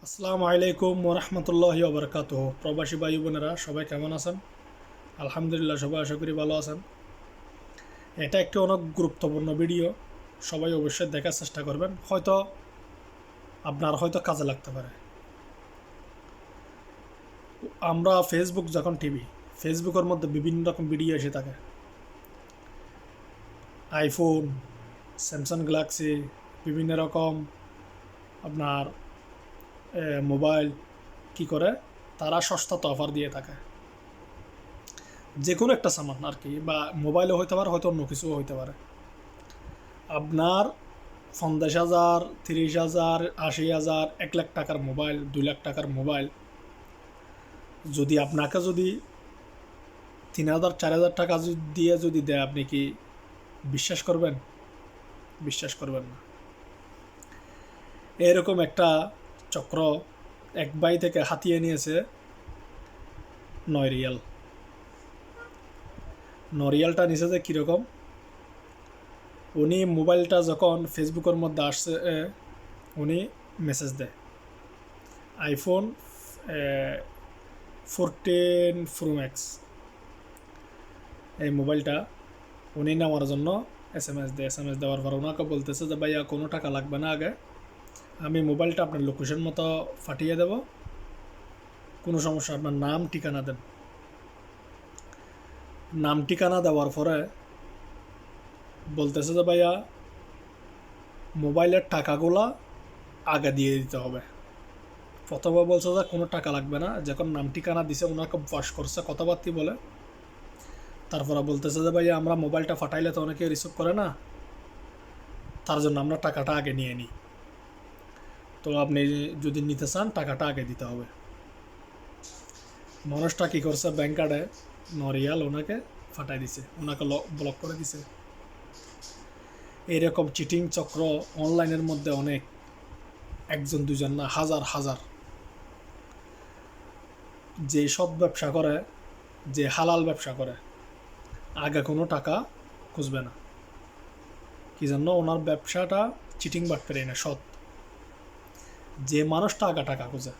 আসসালামু আলাইকুম ওরহমতুল্লাহি ওবরকাতুহ। প্রবাসী ভাই বোনেরা সবাই কেমন আছেন? আলহামদুলিল্লাহ, সবাই আশা করি ভালো আছেন। এটা একটি অনেক গুরুত্বপূর্ণ ভিডিও, সবাই অবশ্যই দেখার চেষ্টা করবেন। আপনার কাজে লাগতে পারে। আমরা ফেসবুক যখন টিভি, ফেসবুকের মধ্যে বিভিন্ন রকম ভিডিও এসে থাকে। আইফোন, স্যামসাং গ্যালাক্সি, বিভিন্ন রকম আপনার মোবাইল কি করে, তারা সস্তাতে অফার দিয়ে থাকে। যে কোনো একটা সামান আর কি, বা মোবাইলও হইতে পারে, হয়তো অন্য কিছুও হইতে পারে। আপনার 50,000, 30,000, 80,000, 1 লাখ টাকার মোবাইল, 2 লাখ টাকার মোবাইল যদি আপনাকে 3,000, 4,000 টাকা দিয়ে যদি দেয়, আপনি কি বিশ্বাস করবেন? বিশ্বাস করবেন না। এরকম একটা চক্র এক ভাই থেকে হাতিয়ে নিয়েছে 9 রিয়াল। 9 রিয়ালটা নিচে যে কীরকম, উনি মোবাইলটা যখন ফেসবুকের মধ্যে আসছে, উনি মেসেজ দেয় আইফোন 14 প্রো ম্যাক্স, এই মোবাইলটা উনি নেওয়ার জন্য SMS দেয়। SMS দেওয়ার পর ওনাকে বলতেছে যে ভাইয়া কোনো টাকা লাগবে না, আগে আমি মোবাইলটা আপনার লোকেশন মতো পাঠিয়ে দেব, কোনো সমস্যা, আপনার নাম ঠিকানা দেন। নাম ঠিকানা দেওয়ার পরে বলতেছে যে ভাইয়া মোবাইলের টাকাগুলা আগে দিয়ে দিতে হবে। প্রথমে বলছে যে কোনো টাকা লাগবে না, যখন নাম ঠিকানা দিছে ওনাকে বস করছে, কথাবার্তি বলে, তারপরে বলতেছে যে ভাইয়া আমরা মোবাইলটা ফাটাইলে তো অনেকে রিসিভ করে না, তার জন্য আমরা টাকাটা আগে নিয়ে নিই, তো আপনি যদি নিতে চান টাকাটা আগে দিতে হবে। মানুষটা কী করছে, ব্যাংক কার্ডে 9 রিয়াল ওনাকে ফাটাই দিছে, ওনাকে ব্লক করে দিছে। এরকম চিটিং চক্র অনলাইনের মধ্যে অনেক, একজন দুজন না, হাজার হাজার। যে সব ব্যবসা করে, যে হালাল ব্যবসা করে, আগে কোনো টাকা খুঁজবে না। কি জন্য? ওনার ব্যবসাটা চিটিং বাটপারি না, সৎ। যে মানুষটা আগে টাকা খুঁজে,